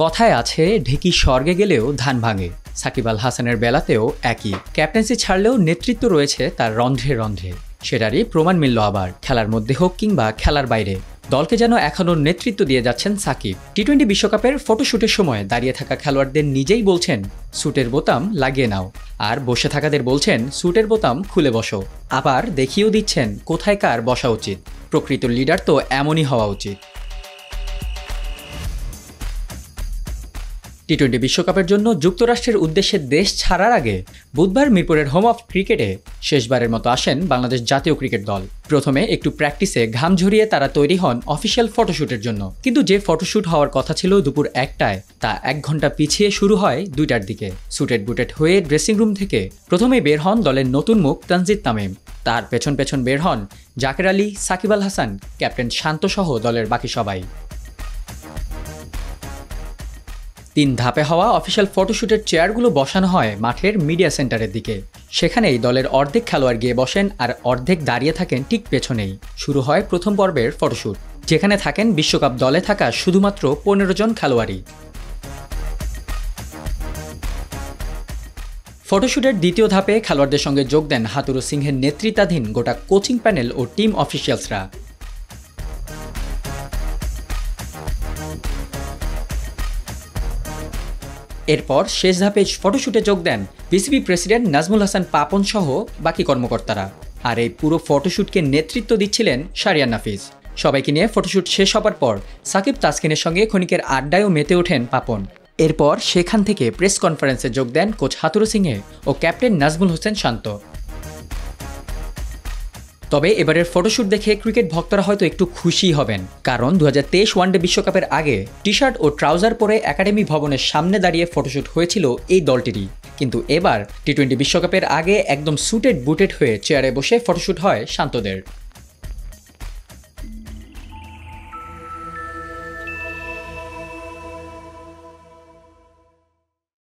কথায় আছে ঢেকি স্বর্গে গেলেও ধান ভাঙে। সাকিব আল হাসানের বেলাতেও একই। ক্যাপ্টেন্সি ছাড়লেও নেতৃত্ব রয়েছে তার রন্ধ্রে রন্ধ্রে। সেটারই প্রমাণ মিলল আবার খেলার মধ্যে হোক কিংবা খেলার বাইরে। দলকে যেন এখনও নেতৃত্ব দিয়ে যাচ্ছেন সাকিব। টি-20 বিশ্বকাপের ফটোশুটের সময় দাঁড়িয়ে থাকা খেলোয়াড়দের নিজেই বলছেন স্যুটের বোতাম লাগিয়ে নাও, আর বসে থাকাদের বলছেন স্যুটের বোতাম খুলে বসো। আবার দেখিয়েও দিচ্ছেন কোথায় কার বসা উচিত। প্রকৃত লিডার তো এমনই হওয়া উচিত। টি-20 বিশ্বকাপের জন্য যুক্তরাষ্ট্রের উদ্দেশ্যে দেশ ছাড়ার আগে বুধবার মিরপুরের হোম অফ ক্রিকেটে শেষবারের মতো আসেন বাংলাদেশ জাতীয় ক্রিকেট দল। প্রথমে একটু প্র্যাকটিসে ঘাম ঝরিয়ে তারা তৈরি হন অফিসিয়াল ফটোশ্যুটের জন্য। কিন্তু যে ফটোশ্যুট হওয়ার কথা ছিল দুপুর 1টায়, তা 1 ঘন্টা পিছিয়ে শুরু হয় 2টার দিকে। সুটেড বুটেড হয়ে ড্রেসিং রুম থেকে প্রথমে বের হন দলের নতুন মুখ তানজিদ তামিম। তার পেছন পেছন বের হন জাকের আলী, সাকিব আল হাসান, ক্যাপ্টেন শান্ত সহ দলের বাকি সবাই। 3 ধাপে হওয়া অফিসিয়াল ফটোশ্যুটের চেয়ারগুলো বসানো হয় মাঠের মিডিয়া সেন্টারের দিকে। সেখানেই দলের অর্ধেক খেলোয়াড় গিয়ে বসেন আর অর্ধেক দাঁড়িয়ে থাকেন ঠিক পেছনেই। শুরু হয় প্রথম পর্বের ফটোশ্যুট, যেখানে থাকেন বিশ্বকাপ দলে থাকা শুধুমাত্র 15 জন খেলোয়াড়ই। ফটোশ্যুটের দ্বিতীয় ধাপে খেলোয়াড়দের সঙ্গে যোগ দেন হাতুরু সিংহের নেতৃত্বাধীন গোটা কোচিং প্যানেল ও টিম অফিসিয়ালসরা। এরপর শেষ ধাপে ফটোশ্যুটে যোগ দেন বিসিবি প্রেসিডেন্ট নাজমুল হাসান পাপন সহ বাকি কর্মকর্তারা। আর এই পুরো ফটোশ্যুটকে নেতৃত্ব দিচ্ছিলেন শাহরিয়ার নাফিজ। সবাইকে নিয়ে ফটোশ্যুট শেষ হবার পর সাকিব তাসকিনের সঙ্গে ক্ষণিকের আড্ডায়ও মেতে ওঠেন পাপন। এরপর সেখান থেকে প্রেস কনফারেন্সে যোগ দেন কোচ হাতুরু সিংহে ও ক্যাপ্টেন নাজমুল হোসেন শান্ত। তবে এবারের ফটোশ্যুট দেখে ক্রিকেট ভক্তরা হয়তো একটু খুশি হবেন, কারণ 2023 ওয়ানডে বিশ্বকাপের আগে টি শার্ট ও ট্রাউজার পরে একাডেমি ভবনের সামনে দাঁড়িয়ে ফটোশ্যুট হয়েছিল এই দলটিরই। কিন্তু এবার টি-20 বিশ্বকাপের আগে একদম সুটেড বুটেড হয়ে চেয়ারে বসে ফটোশ্যুট হয় শান্তদের।